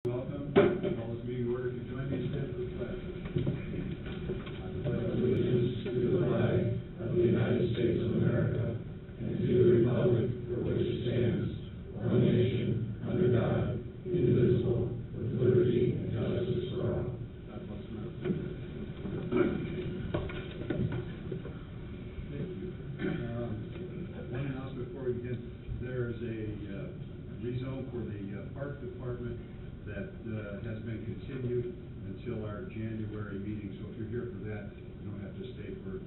Welcome. Call this meeting to order. If you join me in stand for the pledge. I pledge allegiance to the flag of the United States of America and to the republic for which it stands, one nation, under God, indivisible, with liberty and justice for all. God bless America. Thank you. One announcement before we begin. There is a rezone for the park department that has been continued until our January meeting. So if you're here for that, you don't have to stay for a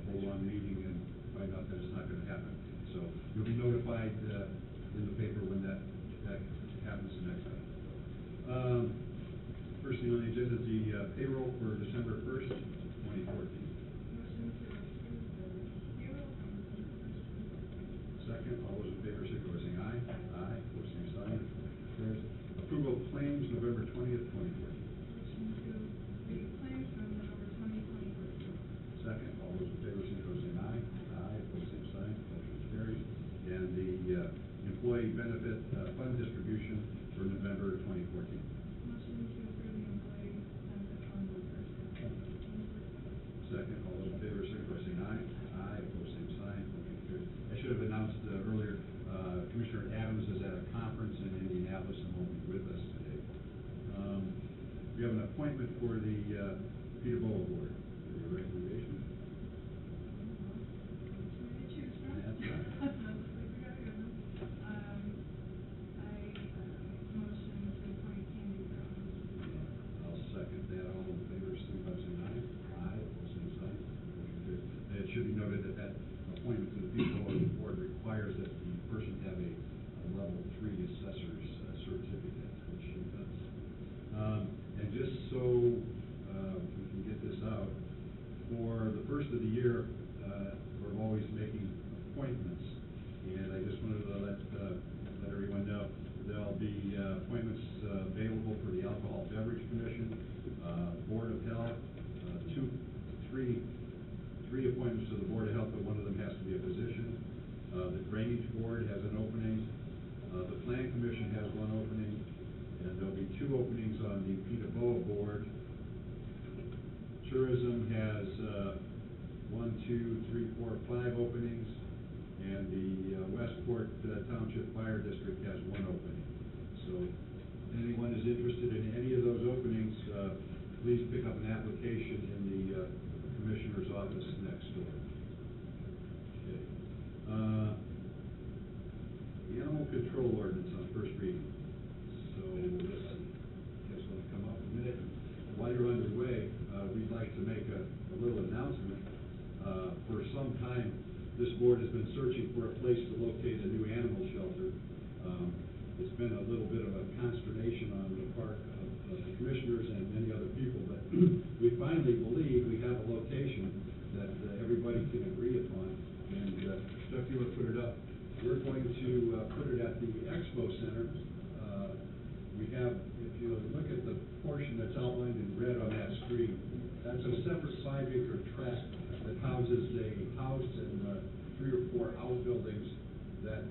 whole long meeting and find out that it's not going to happen. So you'll be notified in the paper when that happens next time. First thing on the agenda is the payroll for December 1st, 2014. Second, all those in favor, signify by saying aye. Aye. Opposed, same sign. Carries. Approval of claims, November 20th, 2014. Motion to approve claims from November 20, 2014. Second, all those in favor, signify by saying aye. Aye. Opposed, same sign. Motion carries. And the employee benefit fund distribution for November 2014. Motion to approve the employee benefit fund disbursement. Second, all those in favor, signify by saying aye. Aye. Opposed, same sign. Motion carries. I should have announced earlier, Commissioner Adams is at a conference in Indianapolis and won't be with us today. We have an appointment for the Peterbola Board. Any recommendation? Which one to choose from? That's right. We got good ones. I motion to appoint Candy Brown. I'll second that. All in favor, signify by saying aye. Aye. Opposed, same sign. Motion carries. And it should be noted that that appointment to the Peterbola Board requires that the person have a level 3 assessor's certificate, which she does. And just so we can get this out, for the first of the year, we're always making appointments, and I just wanted to let everyone know there'll be appointments available for the Alcohol Beverage Commission, Board of Health, three appointments to the Board of Health, but one of them has to be a physician. The Drainage Board has an opening. The Plan Commission has one opening, and there'll be 2 openings on the Peterbola Board. Tourism has 1, 2, 3, 4, 5 openings, and the Westport Township Fire District has 1 opening. So if anyone is interested in any of those openings, please pick up an application in the Commissioner's office next door. Okay. The Animal Control Ordinance on first reading. So this is going to come up in a minute. While you're underway, we'd like to make a little announcement. For some time, this board has been searching for a place to locate a new animal shelter. It's been a little bit of a consternation on the part of the commissioners and many other people, but we finally believe we have a location that everybody can agree upon. And Jeff, you want to put it up? We're going to put it at the Expo Center. We have, if you look at the portion that's outlined in red on that screen, that's a separate 5-acre tract that houses a house and 3 or 4 outbuildings that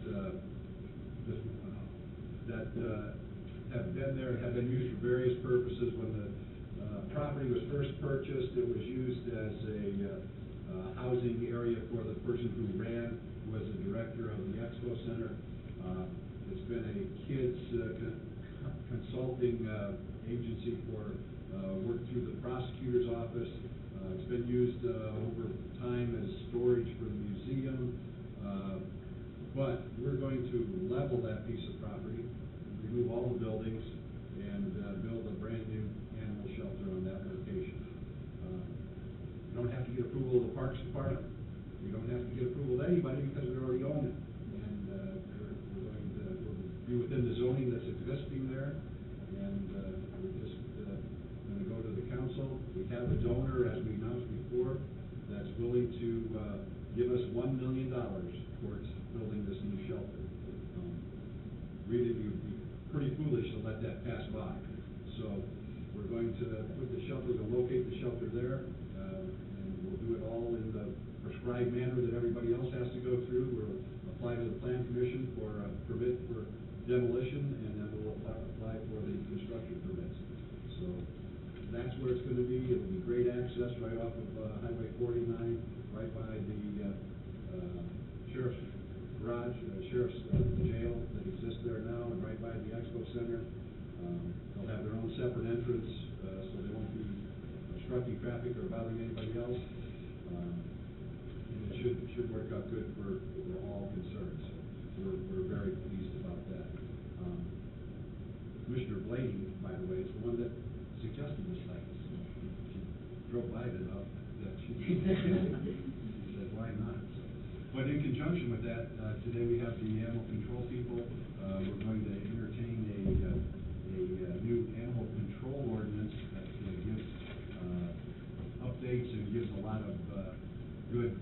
have been there, have been used for various purposes. When the property was first purchased, it was used as a housing area for the person who was the director of the Expo Center. It's been a kids consulting agency for work through the prosecutor's office. It's been used over time as storage for the museum. But we're going to level that piece of property, remove all the buildings, and build a brand new animal shelter on that location. We don't have to get approval of the Parks Department. We don't have to get approval of anybody because we already own it. And we'll be within the zoning that's existing there. And we're just going to go to the council. We have a donor, as we announced before, that's willing to give us $1 million towards building this new shelter. Really, it would be pretty foolish to let that pass by. So we're going to put the shelter, to locate the shelter there, and we'll do it all in the prescribed manner that everybody else has to go through. We'll apply to the Plan Commission for a permit for demolition, and then we'll apply apply for the construction permits. So that's where it's gonna be. It'll be great access right off of Highway 49, right by the sheriff's garage, sheriff's jail that exists there now, and right by the expo center. They'll have their own separate entrance, so they won't be obstructing traffic or bothering anybody else. And it should work out good for all concerned. So we're very pleased about that. Commissioner Blaney, by the way, is the one that suggested this site. She drove by it enough that she said, why not? So, but in conjunction with that, today we have the animal control people. We're going to entertain a new animal control ordinance that gives updates and gives a lot of good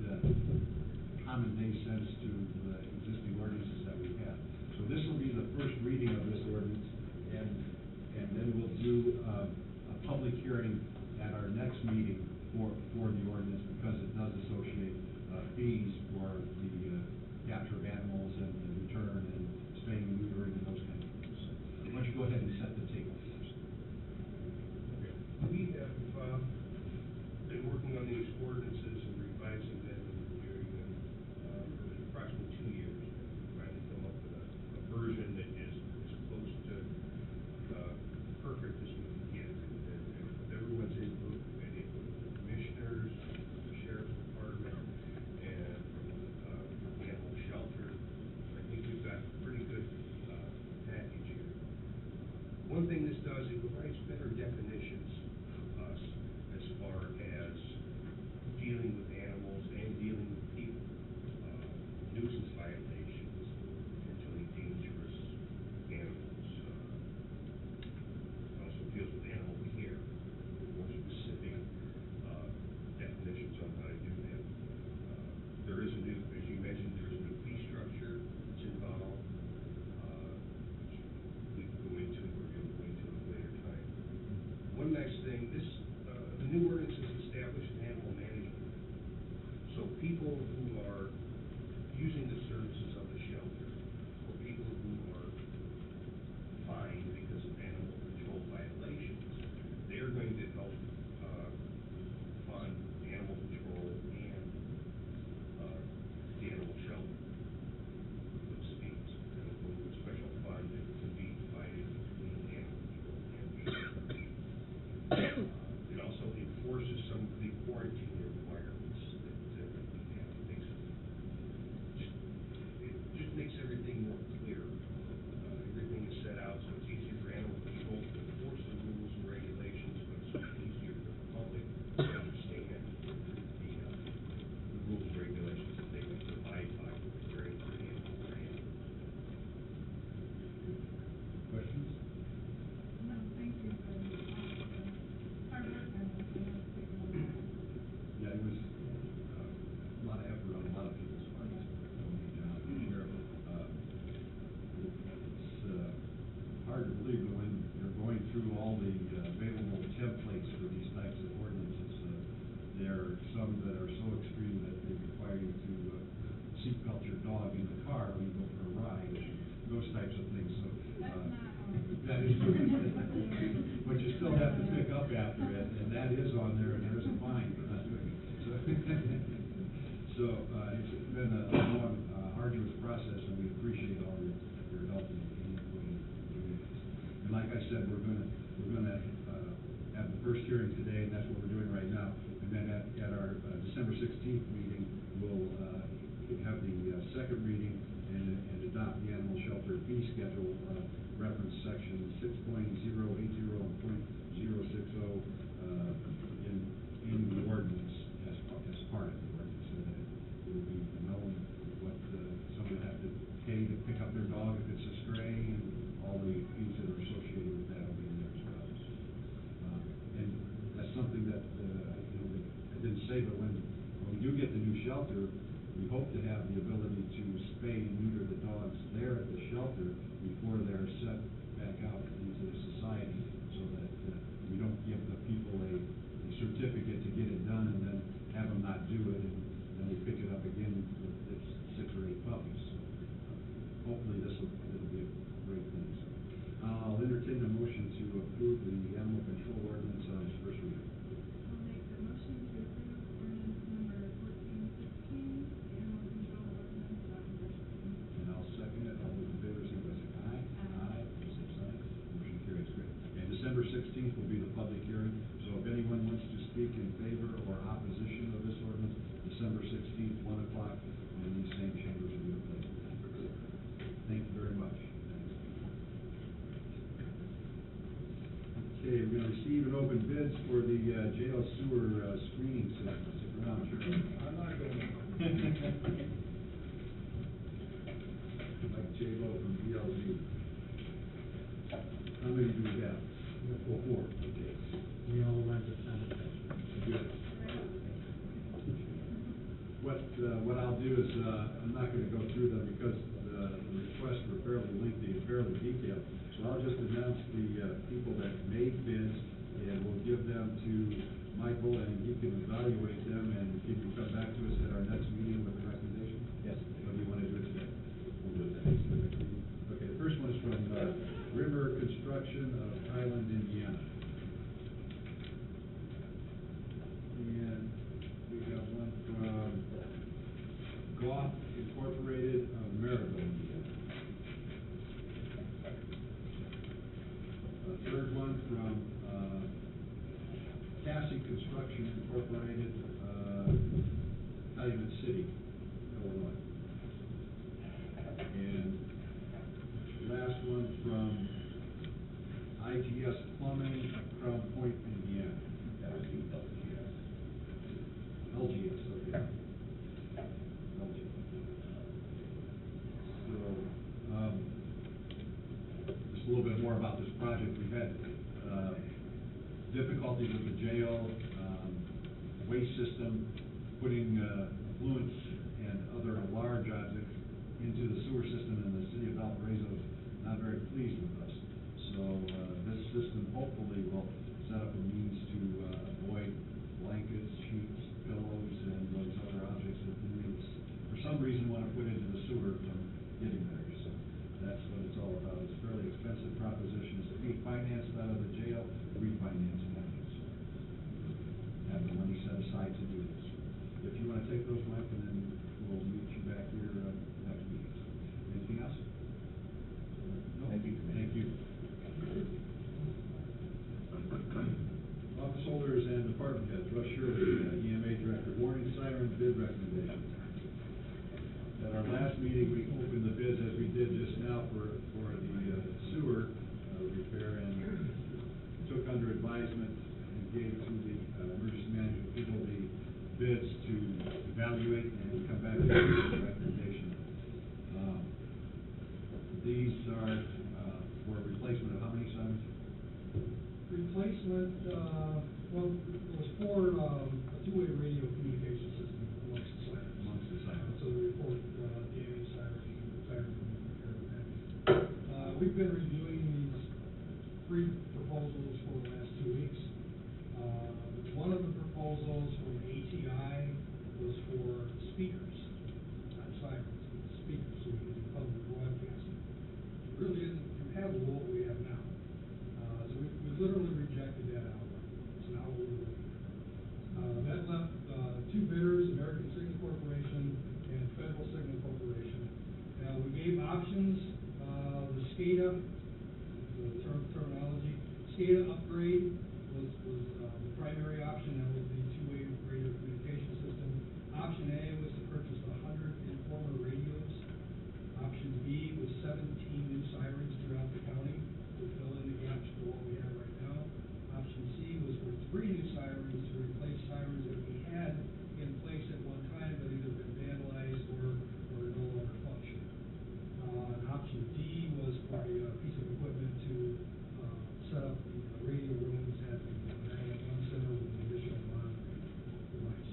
common day sense to the existing ordinances that we have. So this will be the first reading of this ordinance, and then we'll do a public hearing at our next meeting for the ordinance, because it does associate fees for the capture of animals and the return and spaying and neutering and those kinds of things. So why don't you go ahead and set the table first? Okay. We have been working on these ordinances and revising them and reviewing them for approximately 2 years. We finally come up with a version that is as close to perfect as we can get. And with everyone's input, and input from the commissioners, the sheriff's department, and from the animal shelter, I think we've got a pretty good package here. One thing this does, it provides better definitions for us as far as dealing with animals and dealing with people. Nuisance violations, potentially dangerous animals. It also deals with animal care, more specific definitions on how to do that. There is a new, as you mentioned, there's a new fee structure that's involved. We can go into it, we're going to go into it at a later time. One nice thing, the new ordinance has established an animal management. So people who are using the services of the shelter, or people who are fined because of animal control violations, they're going to help fund animal control and the animal shelter. Those fees, they'll go to a special fund that can be divided between animal control and people. It also enforces some of the quarantine requirements that we have. It just makes everything more clear. Everything is set out, so it's easier for animal control to enforce the rules and regulations, but it's also easier for the public to understand the rules and regulations that they must abide by when they're caring for an animal or animals. Questions? No, thank you for all the hard work on this. I know it's taken a while. Yeah, it was a lot of effort on a lot of people's parts. John, the sheriff. It's hard to believe that when you're going through all the available templates for these types of ordinances, there are some that are so extreme that they require you to seatbelt your dog in the car when you go for a ride, those types of things. So That's not all. that is true. But you still have to pick up after it, and that is on there, and there is a fine for not doing it. So it's been a long, arduous process, and we appreciate all your help in input in doing this. And like I said, we're gonna have the first hearing today, and that's what we're doing right now. And then at our December 16th meeting, we'll have the second reading and adopt the animal shelter fee schedule, reference section 6.080 and .060 in the ordinance as part of the ordinance, so that it will be known what someone will have to pay to pick up their dog if it's a stray, and all the fees that are associated with that will be in there as well. And that's something that I didn't say, but when we do get the new shelter, we hope to have the ability to spay and neuter the dogs there at the shelter before they're sent back out into the society, so that we don't give the people a certificate to get it done and then have them not do it, and then we pick it up again with 6 or 8 puppies. So hopefully it'll be a great thing. So I'll entertain entertain a motion to approve the animal control ordinance on its first reading. I'll make the motion to approve ordinance number 1416, the animal control ordinance on first reading. And I'll second it. All those in favor, signify by saying aye. Aye. Same sign. Motion carries. Great. And December 16th will be the public hearing. So if anyone wants to speak in favor or opposition of this ordinance, December 16th, 1 o'clock, in these same chambers will be the place. Thank you very much. Thanks. Okay, we're going to receive and open bids for the jail sewer screening system. Stick around, Sheriff. I'm not going. Mike Chabo from BLG. How many do we have? Four. Okay. We all went to sanitation. Good. What I'll do is, I'm not gonna go through them because the requests were fairly lengthy and fairly detailed. So I'll just announce the people that made bids, and we'll give them to Michael, and he can evaluate them, and can you come back to us at our next meeting with a recommendation? Yes. Or do you wanna do it today? We'll do it today. Okay, the first one is from River Construction of Highland, Indiana. And we have one from Goff Incorporated of Maryville, Indiana. A third one from Cassie Construction Incorporated, Calumet City, Illinois. And last one from IGS Plumbing of Crown Point, Indiana. That would be LGS. LGS, okay. LGS. So, just a little bit more about this project. We've had, difficulties with the jail, waste system, putting, effluents and other large objects into the sewer system, and the city of Valparaiso is not very pleased with us. So, this system hopefully will set up a means to, avoid blankets, sheets, pillows, and those other objects that we, for some reason, want to put into the sewer from getting there. So, that's what it's all about. It's a fairly expensive proposition. It's to be financed out of the jail, refinance that. So, have the money set aside to do this. If you want to take those, Mike, and then we'll meet you back here, next week. Anything else? No? Thank you. Thank you. Office holders and department heads. Russ Shirley, EMA Director. Warning siren bid recommendations. At our last meeting, we opened the bids as we did just now for the sewer repair, and took under advisement and gave to the emergency management people the bids to evaluate and come back with a recommendation. These are for replacement of how many sirens? Replacement, well, it was for a two-way radio communication system amongst the sirens. Amongst the sirens. So the report, damage siren repair damage. We've been reviewing these three proposals for the last 2 weeks. One of the proposals from ATI was for speakers, not sirens, but speakers, so we can do public broadcasting. It really isn't compatible with what we have now. So we literally rejected that outright. It's not what we're looking at. That left two bidders, American Signal Corporation and Federal Signal Corporation. We gave options, the SCADA, the terminology, SCADA upgrade was the primary option. That was the two-way radio communication system. Option A was to purchase 100 informer radios. Option B was 17 new sirens throughout the county to fill in the gaps for what we have right now. Option C was for 3 new sirens to replace sirens that we had in place at one time, but either been vandalized or no longer function. And option D was for a piece of equipment to set up the radio rooms at the 911 center with an additional monitoring device.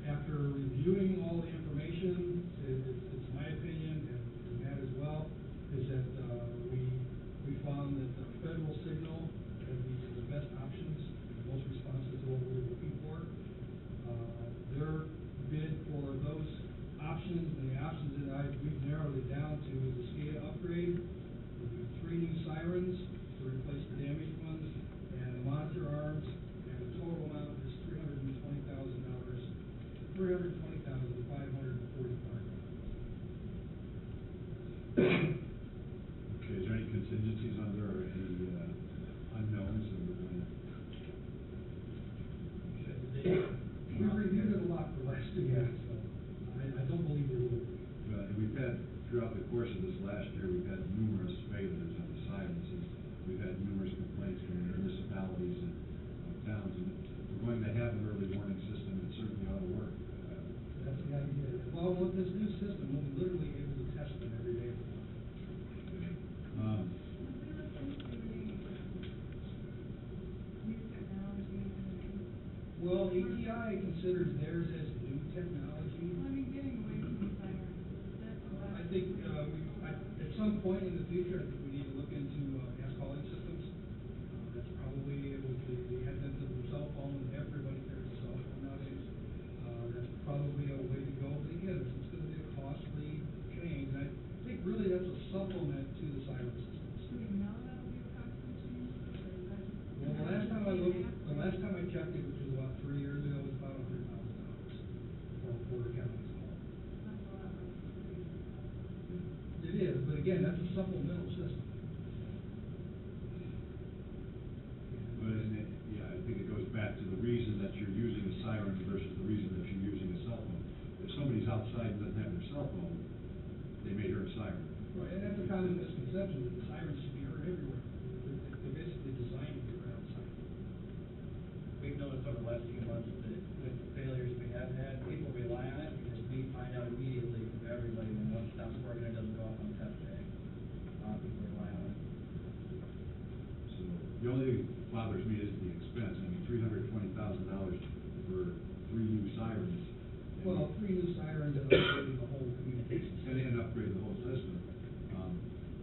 After reviewing all the information, it's my opinion, and Matt Well, ATI considers theirs as new technology. Well, I mean, getting away from the sirens, that's about. I think, at some point in the future, I think we need to look into, gas calling systems. That's probably, with the advent of the cell phone, everybody carries a cell phone nowadays. That's probably a way to go, but again, it's gonna be a costly change, and I think really that's a supplement to the siren systems. Do we know that'll be a costly change, or is that just? Well, the last time I looked, the last time I checked it, which was about 3 years ago, it was about $100,000 for Porter County's call. That's a lot less than we. It is, but again, that's a supplemental system. But isn't it, yeah, I think it goes back to the reason that you're using a siren versus the reason that you're using a cell phone. If somebody's outside and doesn't have their cell phone, they may hear a siren. Right, and that's a common misconception, that the sirens should be heard everywhere. They're basically designed to be heard outside. We've noticed over the last few months that with the failures we have had, people rely on it because we find out immediately from everybody when one stops working, it doesn't go off on test day. People rely on it. So, the only thing that bothers me is the expense. I mean, $320,000 for 3 new sirens. Well, 3 new sirens and upgrading the whole communications. And upgrade the whole system.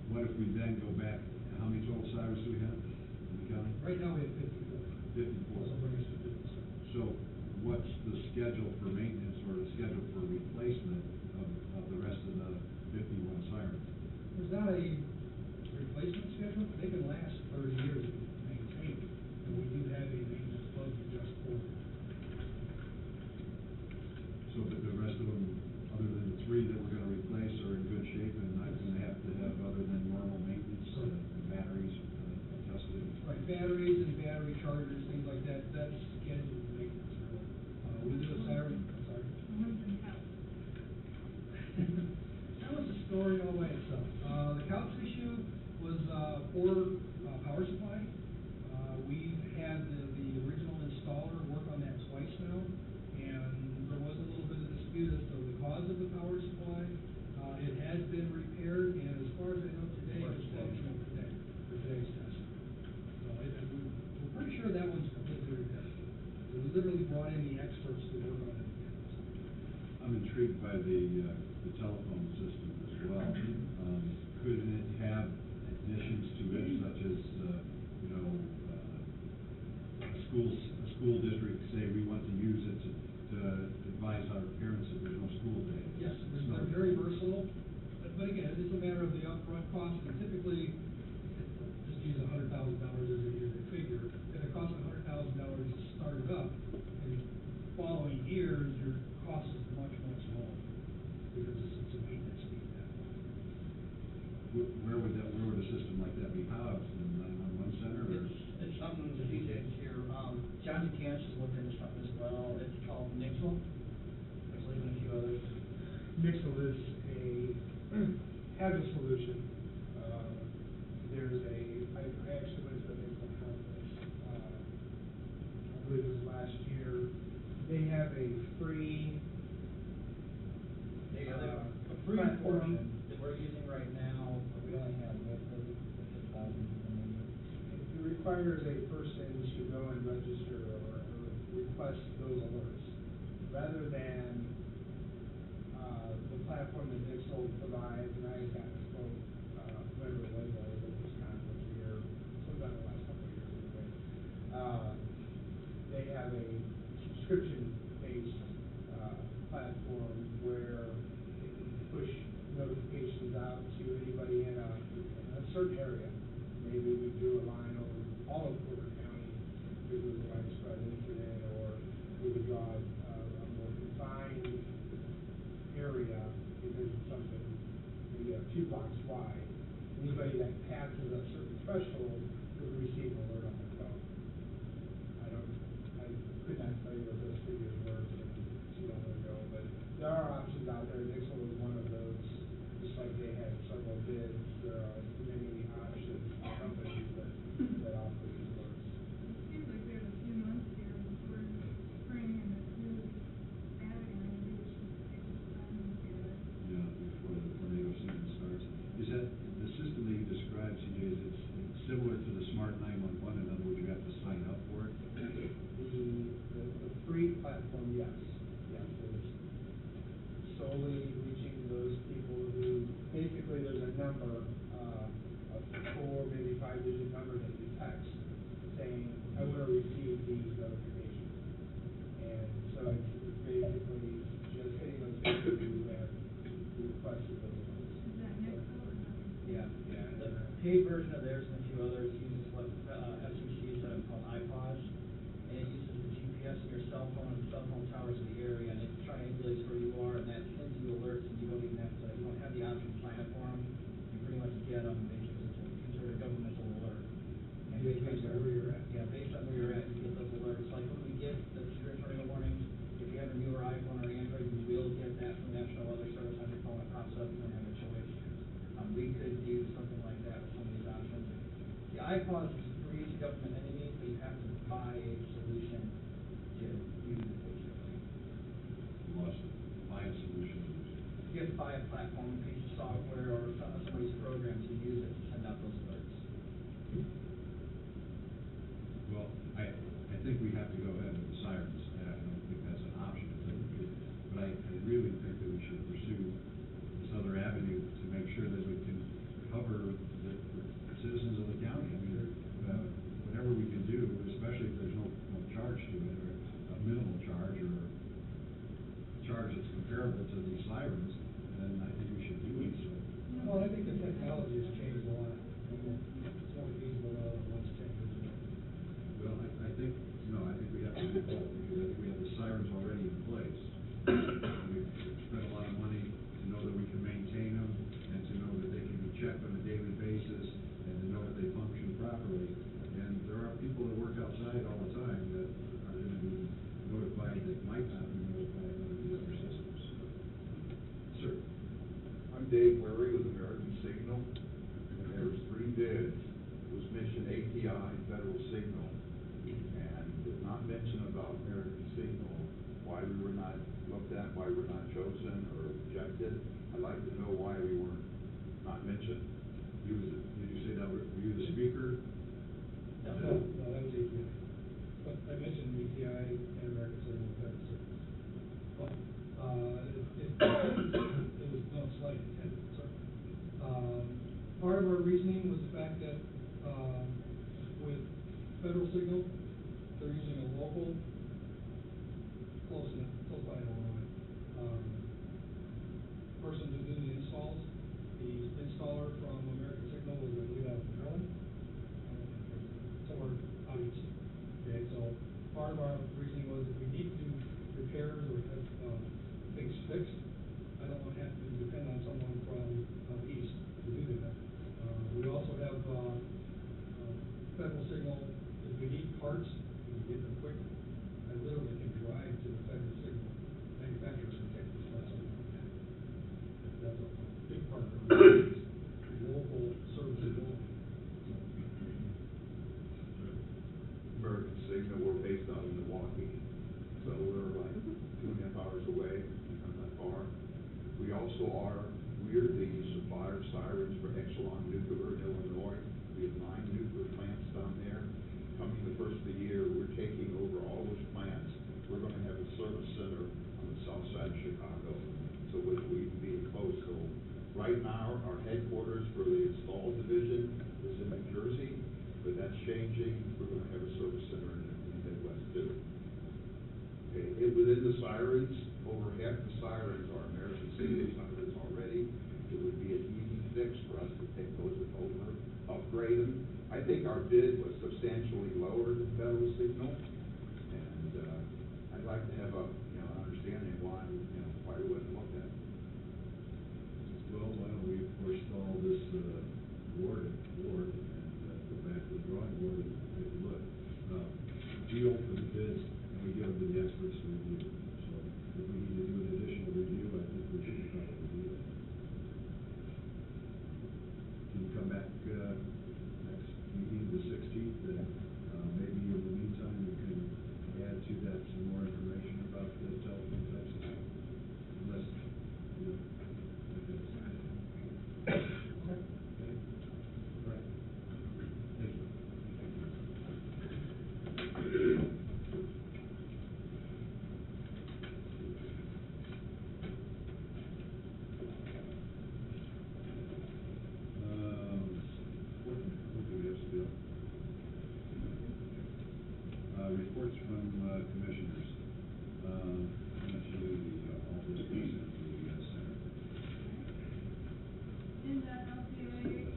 What if we then go back, how many total sirens do we have in the county? Right now, we have 54. 54. So bring us to 57. So what's the schedule for maintenance or the schedule for replacement of the rest of the 51 sirens? There's not a replacement schedule, they can last 30 years if maintained, and we do have a maintenance budget just for it. So that the rest of them, other than the 3 that we're gonna replace, are in good shape and not gonna have to have other than normal maintenance, batteries, adjusted? Right, batteries and battery chargers, things like that, that's scheduled maintenance. We do a siren, I'm sorry. Homes and houses. That was a story all by itself. The couch issue was, poor, power supply. We've had the original installer work on that twice now, and there was a little bit of dispute as to the cause of the power supply. It has been repaired, and as far as I know today, it's functional today, for today's test. So, we're pretty sure that one's completely repaired. We literally brought in the experts to work on it again. I'm intrigued by the telephone system as well. Couldn't it have additions to it, such as, a school district say we want to use it to advise our parents that there's no school day? Yes, they're very versatile, but again, it's a matter of the upfront cost, and typically, just use $100,000 as a figure. If it costs $100,000 to start it up, in following years, your cost is much, much lower, because it's a maintenance fee at that point. Where would a system like that be housed, in the 911 center, or? It's something that these days here, John DeCanch has looked into something as well, it's called Nixle. I believe in a few others. Nixle is has a solution. I actually went to the Nixle conference, I believe it was last year. They have a free, They got a a free platform forum. that we're using right now, but we only have what, 50,000. It requires a person to go and register or request those alerts, rather than, the platform that Nixle provides, and I got to quote, whatever it was, I was at this conference here, sometime in the last couple of years anyway. They have a subscription-based, platform where they can push notifications out to anybody in a certain area. Maybe we do a line over all of Porter County, if it was a widespread incident, or we would draw a more confined area, if there's something, maybe a few blocks wide. Anybody that passes a certain threshold would receive an alert on their phone. I could not tell you what those figures paid version of theirs and a few others uses what FCC has called iPods, and it uses the GPS in your cell phone and cell phone towers in the area, and it triangulates where you are, and that sends you alerts, and you don't have the option to sign up for them. You pretty much get them, basically, it's considered a governmental alert. And Based on where you're at. Yeah, based on where you're at, you get those alerts. Like when we get the trigger tornado warnings, if you have a newer iPhone or Android, you will get that from National Weather Service on your phone. It pops up, you don't have a choice. We could do something like that with some of these options. The iPods is free to government entities, but you have to buy a solution to use it, basically. You must buy a solution to use it. You have to buy a platform, a piece of software, or somebody's program to use it to send out those alerts. Well, I think we have to go ahead with the sirens, and I don't think that's an option, but I really think that we should pursue this other avenue to make sure that we can cover the citizens of the county. I mean, whatever we can do, especially if there's no charge to it, or a minimal charge, or a charge that's comparable to these sirens, then I think we should do it, so. Well, I think the technology has changed a lot. It's more feasible now than it was 10 years ago. Well, I think, no, I think we have to do both, because I think we have the sirens already in place. We've spent a lot of money to know that we can maintain them, and to know that they can be checked on a daily basis, and to know that they function properly. And there are people that work outside all the time that are gonna be notified that might not be notified on these other systems. Sir? I'm Dave Wary with American Signal, and there's 3 bids. It was mentioned ATI, Federal Signal, and did not mention about American Signal, why we were not looked at, why we were not chosen or rejected. I'd like to know why we weren't not mentioned. Did you say that, were you the speaker? No, that was ATI. But I mentioned ATI and American Signal, Federal Signal. Well, it was no slight intent, certainly. Part of our reasoning was the fact that, with Federal Signal, they're using a local, close by in Illinois, person to do the installs. The installer from American Signal was, I believe, out of Maryland, somewhere out east. Okay, so part of our reasoning was if we need to do repairs or have, things fixed, I don't want to have to depend on someone from east to do that. We also have, Federal Signal, if we need parts, we can get them quicker. I literally can drive to the Federal Signal manufacturer and take this last one. That's a big part of it. Local services only. American Signal, we're based out of Milwaukee, so we're like 2.5 hours away, not that far. We also we're the supplier of sirens for Exelon Nuclear in Illinois. We have 9 nuclear plants down there. Coming the first of the year, we're taking over all those plants. We're going to have a service center on the south side of Chicago, so which we can be close. So right now, our headquarters for the install division is in New Jersey, but that's changing. We're going to have a service center in the Midwest too. Okay, within the sirens, over half the sirens are American Signal sirens already. It would be an easy fix for us to take those over, upgrade them. I think our bid was substantially lower than Federal Signal, and I'd like to have a understanding why we wouldn't look at it. Well, why don't we forestall this board and go back to the drawing board and take a look. We open the bids and we give them to the experts to review. So if we need to do an additional review, I think we should probably do that. Can you come back next meeting, the 16th, and maybe in the meantime we can add to that some more information about the telephone type system? Unless, Okay. Right. Thank you. What do we have still? Reports from commissioners. Actually, all this goes into the center. In the LCA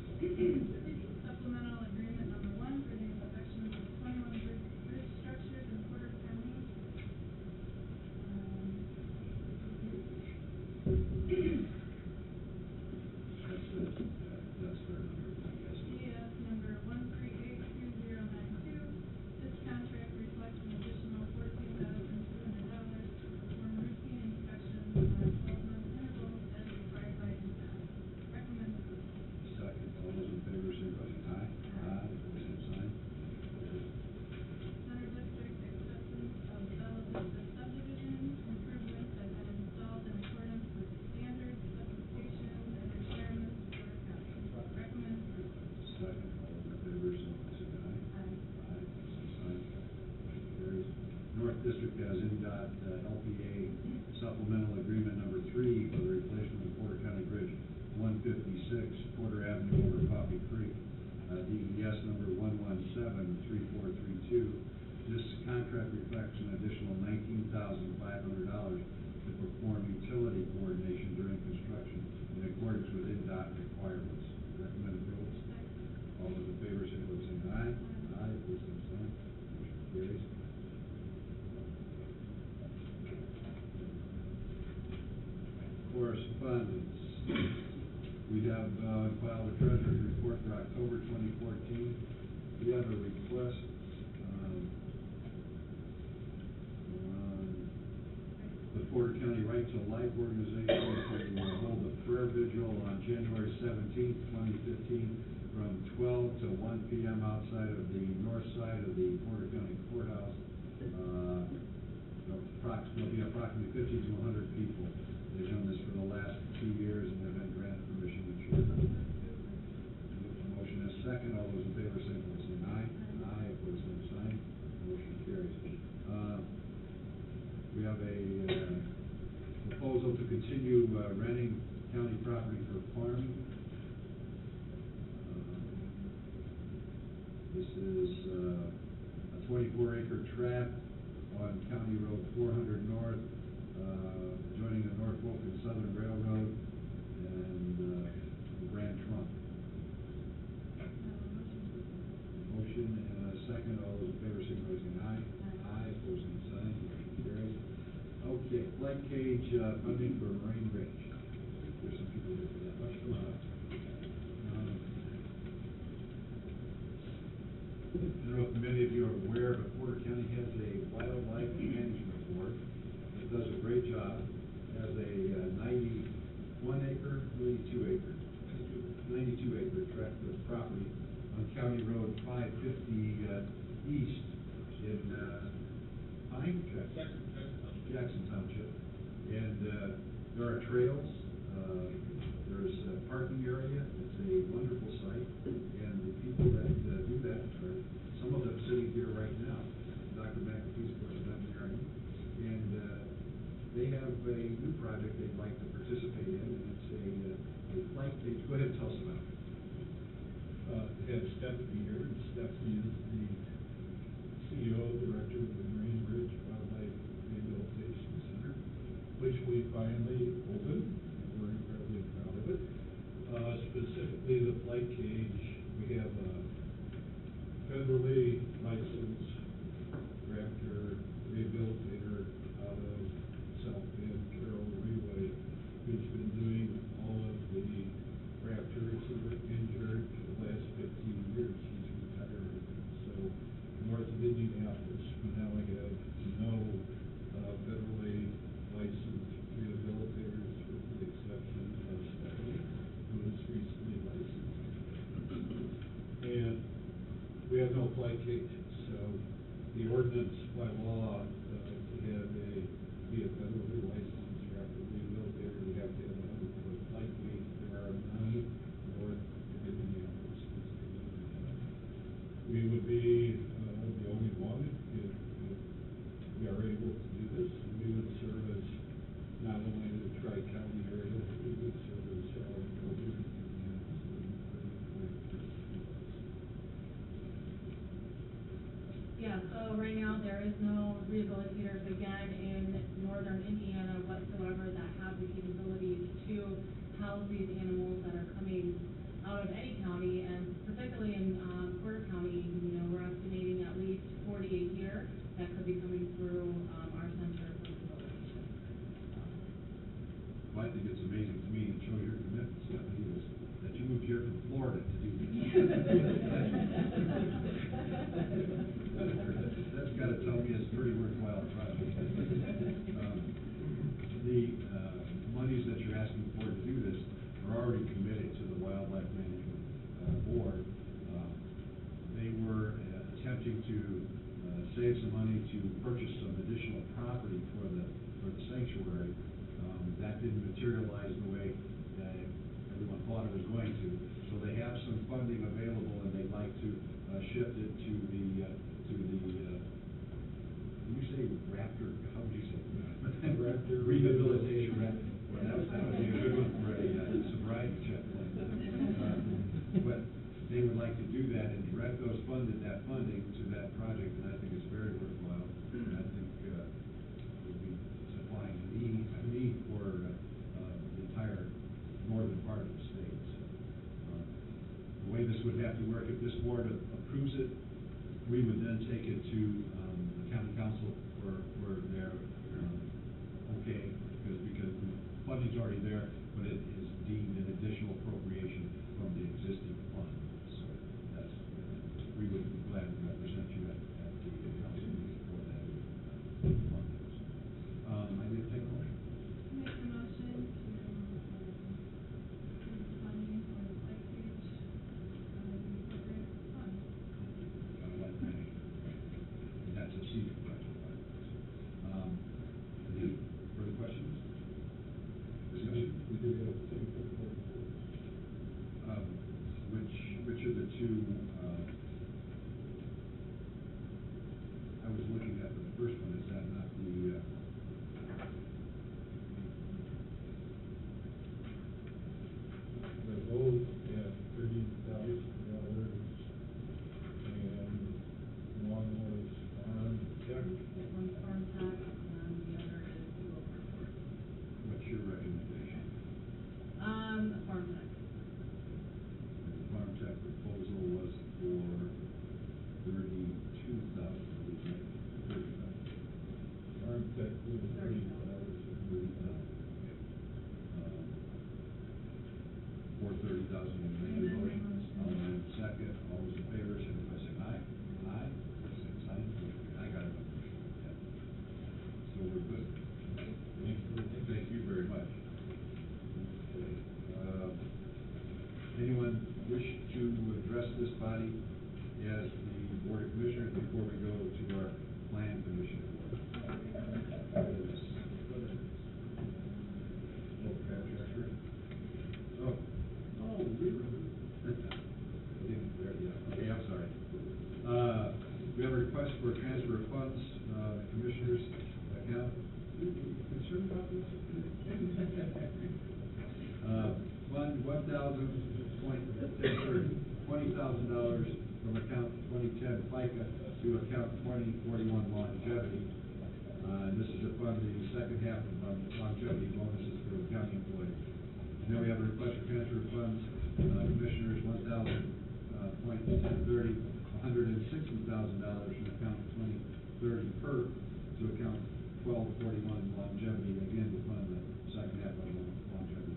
Fourth District has NDOT LPA supplemental agreement number 3 for the replacement of Porter County Bridge 156, Porter Avenue over Coffee Creek, DES number 1173432. This contract reflects an additional $19,500 to perform utility coordination during construction in accordance with NDOT requirements. Recommended rules. All those in favor, say by saying aye. Aye, opposed, same sign. Motion carries. Correspondence. We have filed the treasurer's report for October 2014. We have a request on the Porter County Right to Life organization to hold a prayer vigil on January 17th, 2015, from 12 to 1 p.m. outside of the north side of the Porter County Courthouse. There'll be approximately 50 to 100 people. They've done this for the last 2 years, and they've been granted permission each year. Motion is second. All those in favor, say by saying aye. Aye, opposed, same sign. Motion carries. We have a proposal to continue renting county property for farming. This is a 24-acre tract on County Road 400 North, joining the Norfolk and Southern Railroad and the Grand Trunk. Motion and a second. All those in favor, signify by saying aye. Aye, opposed, same sign. Motion carries. Okay, flight cage funding for Marine Ridge. There's some people here for that. Let's come on. I don't know if many of you are aware, but Porter County has a wildlife management board that does a great job. It has a 91-acre, 92-acre tract of property on County Road 550 East in Jackson Township. And there are trails, there's a parking area. It's a wonderful site, and the people that do that are some of them sitting here right now. Dr. McAfee's, of course, veterinarian, and they have a new project they'd like to participate in, and it's a flight cage. Go ahead and tell us about it. We have Stephanie here, and Stephanie is the CEO, director of the Marine Ridge Wildlife Rehabilitation Center, which we finally opened, and we're incredibly proud of it. Specifically, the flight cage, we have a federally licensed raptor rehabilitator out of South Bend, Carroll Relay, who's been doing all of the raptors who were injured for the last 15 years. He's retired. So north of Indianapolis, we now have no federally licensed rehabilitators with the exception of Stephanie, who was recently licensed. And we have no flight cages, so the ordinance by law to have be a federally licensed raptor rehabilitator, you have to have a 100-foot flight weight. There are none north of Indianapolis. We would be the only one if we are able to do this. We would service not only the Tri-County area, but we would service all of Northern Yeah, so right now, there is no rehabilitators, again, in northern Indiana whatsoever that have the capabilities to house these animals that are coming out of any county, and particularly in Porter County, we're estimating at least 40 a year that could be coming through our center for rehabilitation. Well, I think it's amazing to me and show your commitment, Stephanie, is that you moved here from Florida to do this. That's got to tell me it's a pretty worthwhile project. The monies that you're asking for to do this are already committed to the Wildlife Management Board. They were attempting to save some money to purchase some additional property for the sanctuary. That didn't materialize the way that everyone thought it was going to. So they have some funding available, and they'd like to shift it to the. Did you say funding to that project, and I think it's very worthwhile. And I think, we'll be supplying a need for, the entire northern part of the state. So, the way this would have to work, if this board approves it, we would then take it to, the county council for their, okay, because the funding's already there, but it is deemed an additional appropriation from the existing fund. So that's, we would be glad to represent you at the council meeting for that fund. I did take a motion. Make a motion to, approve funding for the Site Beach, appropriate fund. Like management. And that's a secret project. Any further questions? Discussion? We did have two proposals. Which of the two, I was looking at the first one, is that not the, They're both at $30,000, and one was farm tech. One's farm tax, and the other is Google Report. what's your recommendation? Farm tax. The farm tech proposal was for $32,000, right? $30,000. Farm tech was $30,000. For $30,000, you make the motion. I'll amend second. All those in favor, signify by saying aye. Aye. Same sign. I got it. Yeah. So we're good. Thank you very much. Okay. Anyone wish to address this body as the Board of Commissioners before we go to our Plan Commission board? Oh, really? Okay, I'm sorry. We have a request for transfer of funds, Commissioners account. You concerned about this? Fund $20,000 from account 2010 FICA to account 2041 longevity. And this is to fund the second half of longevity bonuses for the county employees. And then we have a request for transfer of funds, Commissioners, $1,000.1030, $160,000 from account 2030 PERF to account 1241 longevity, again to fund the second half of longevity